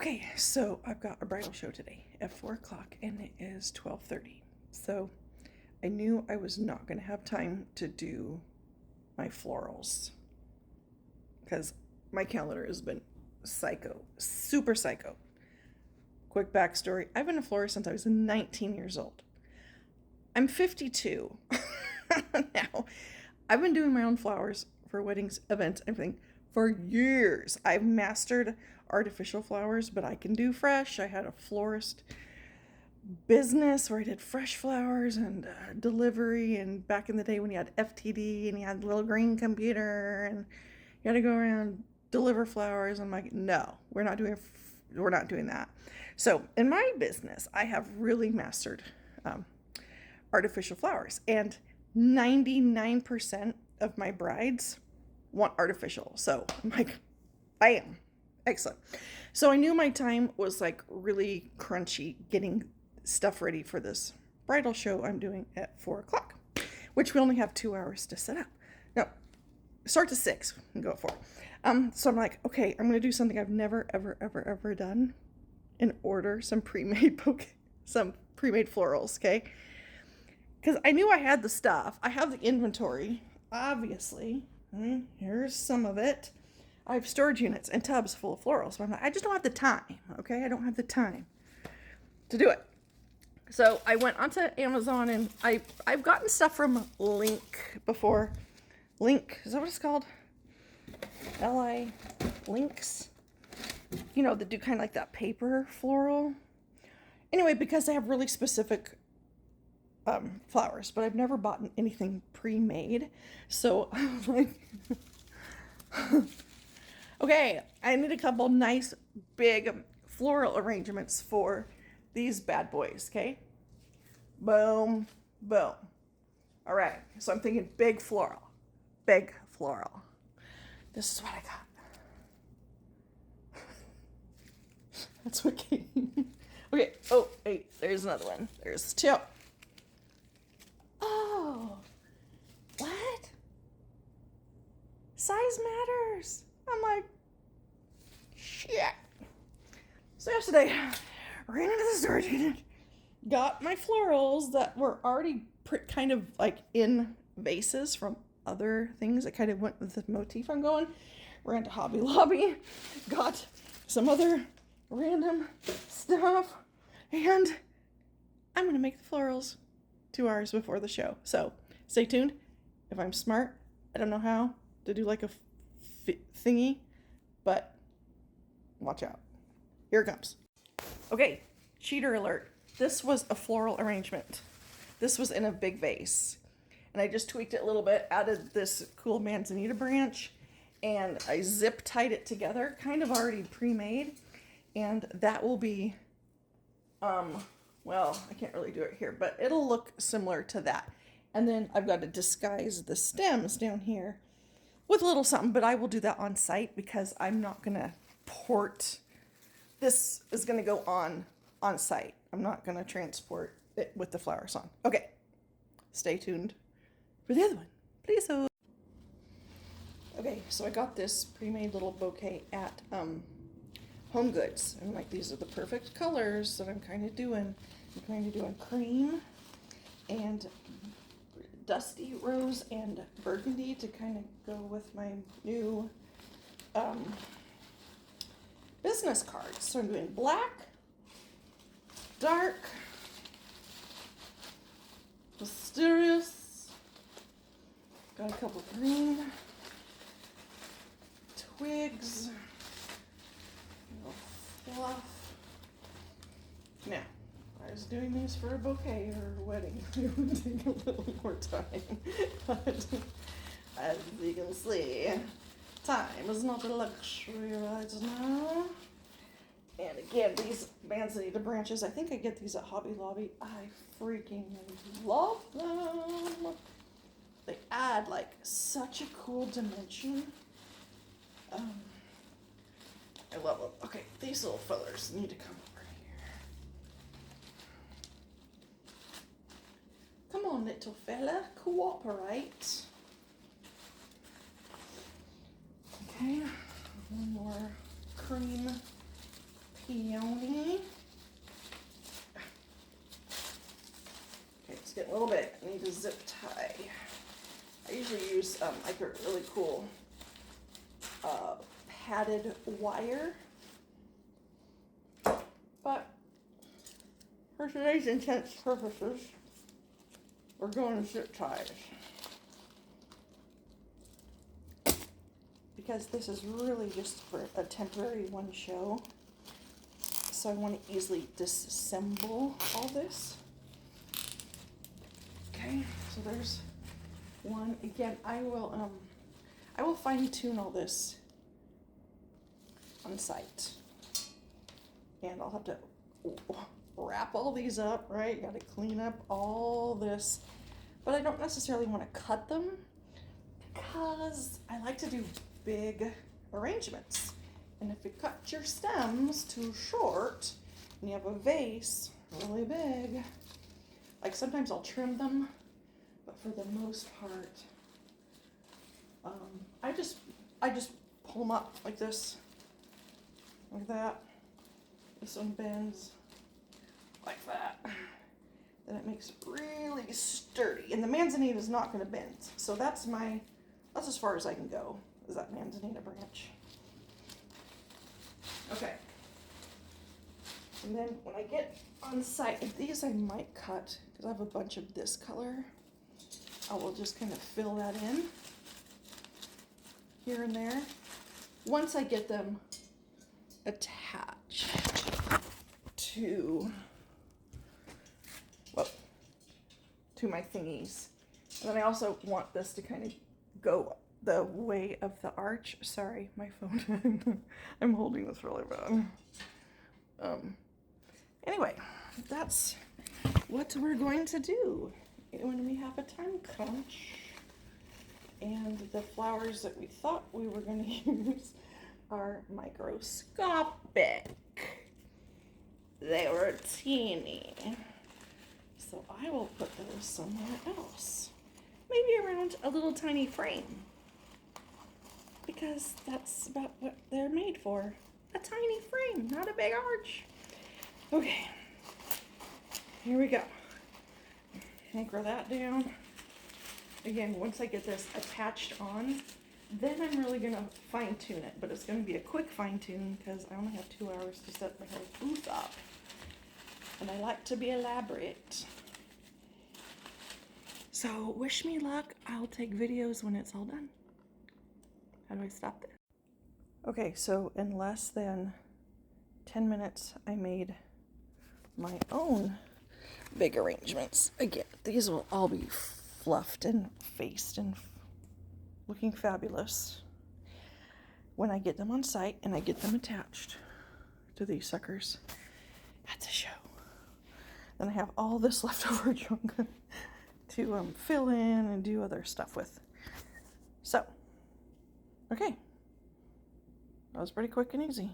Okay, so I've got a bridal show today at 4 o'clock and it is 12:30. So I knew I was not going to have time to do my florals because my calendar has been psycho, super psycho. Quick backstory, I've been a florist since I was 19 years old. I'm 52 now. I've been doing my own flowers for weddings, events, everything for years. I've mastered artificial flowers, but I can do fresh. I had a florist business where I did fresh flowers and delivery, and back in the day when you had FTD and you had the little green computer and you had to go around deliver flowers. I'm like, no, we're not doing that. So in my business, I have really mastered artificial flowers, and 99% of my brides want artificial. So I'm like, bam, excellent. So I knew my time was like really crunchy getting stuff ready for this bridal show I'm doing at 4 o'clock, which we only have 2 hours to set up. No, start to 6 and go at 4. So I'm like, okay, I'm going to do something I've never, ever done and order some pre-made florals, okay? Because I knew I had the stuff. I have the inventory, obviously. Here's some of it. I have storage units and tubs full of florals. But I'm like, I just don't have the time, okay? I don't have the time to do it. So I went onto Amazon and I've gotten stuff from Link before. Link, is that what it's called? L-I, Links? You know, they do kind of like that paper floral. Anyway, because they have really specific flowers, but I've never bought anything pre-made. So I'm like, okay, I need a couple nice big floral arrangements for these bad boys, okay? Boom, boom. All right, so I'm thinking big floral. This is what I got. That's what came. Okay, oh, wait, there's another one. There's 2. Oh, what? Size matters. I'm like, shit. So yesterday, I ran into the storage unit, got my florals that were already kind of like in vases from other things that kind of went with the motif I'm going. Ran to Hobby Lobby, got some other random stuff, and I'm going to make the florals 2 hours before the show. So stay tuned. If I'm smart, I don't know how to do like a thingy, but watch out. Here it comes. Okay, cheater alert. This was a floral arrangement. This was in a big vase. And I just tweaked it a little bit, added this cool manzanita branch, and I zip tied it together, kind of already pre-made. And that will be, well, I can't really do it here, but it'll look similar to that. And then I've got to disguise the stems down here with a little something, but I will do that on site because I'm not going to port. This is going to go on site. I'm not going to transport it with the flowers on. Okay, stay tuned for the other one, please. Okay, so I got this pre-made little bouquet at Home Goods, and like these are the perfect colors that I'm kind of doing. I'm kind of doing cream and dusty rose and burgundy to kind of go with my new business cards. So I'm doing black, dark, mysterious, got a couple green, twigs, fluff. Now, I was doing these for a bouquet or a wedding. It would take a little more time. But as you can see, time is not a luxury right now. And again, these manzanita branches, I think I get these at Hobby Lobby. I freaking love them. They add like such a cool dimension. I love them. Okay, these little fellers need to come over here. Come on, little fella, cooperate. Okay, one more cream peony. Okay, it's getting a little bit. I need a zip tie. I usually use like a really cool padded wire, but for today's intense purposes, we're going to zip ties. Because this is really just for a temporary one show. So I want to easily disassemble all this. Okay, so there's one. Again, I will fine tune all this on site. And I'll have to wrap all these up, right? Got to clean up all this. But I don't necessarily want to cut them because I like to do big arrangements. And if you cut your stems too short and you have a vase really big, like sometimes I'll trim them, but for the most part, I just pull them up like this, like that. This one bends like that. Then it makes it really sturdy. And the manzanita is not going to bend. So that's as far as I can go, is that manzanita branch. Okay. And then when I get on site, these I might cut because I have a bunch of this color. I will just kind of fill that in here and there. Once I get them attached to my thingies. And then I also want this to kind of go the way of the arch. Sorry, my phone. I'm holding this really bad. Anyway, that's what we're going to do when we have a time crunch. And the flowers that we thought we were going to use are microscopic. They were teeny. So I will put those somewhere else. Maybe around a little tiny frame. Because that's about what they're made for. A tiny frame, not a big arch. Okay. Here we go. Anchor that down. Again, once I get this attached on, then I'm really going to fine tune it. But it's going to be a quick fine tune because I only have 2 hours to set my whole booth up. And I like to be elaborate. So wish me luck. I'll take videos when it's all done. How do I stop this? Okay, so in less than 10 minutes, I made my own big arrangements. Again, these will all be fluffed and faced and looking fabulous when I get them on site and I get them attached to these suckers at the show. Then I have all this leftover junk to fill in and do other stuff with. So, okay. That was pretty quick and easy.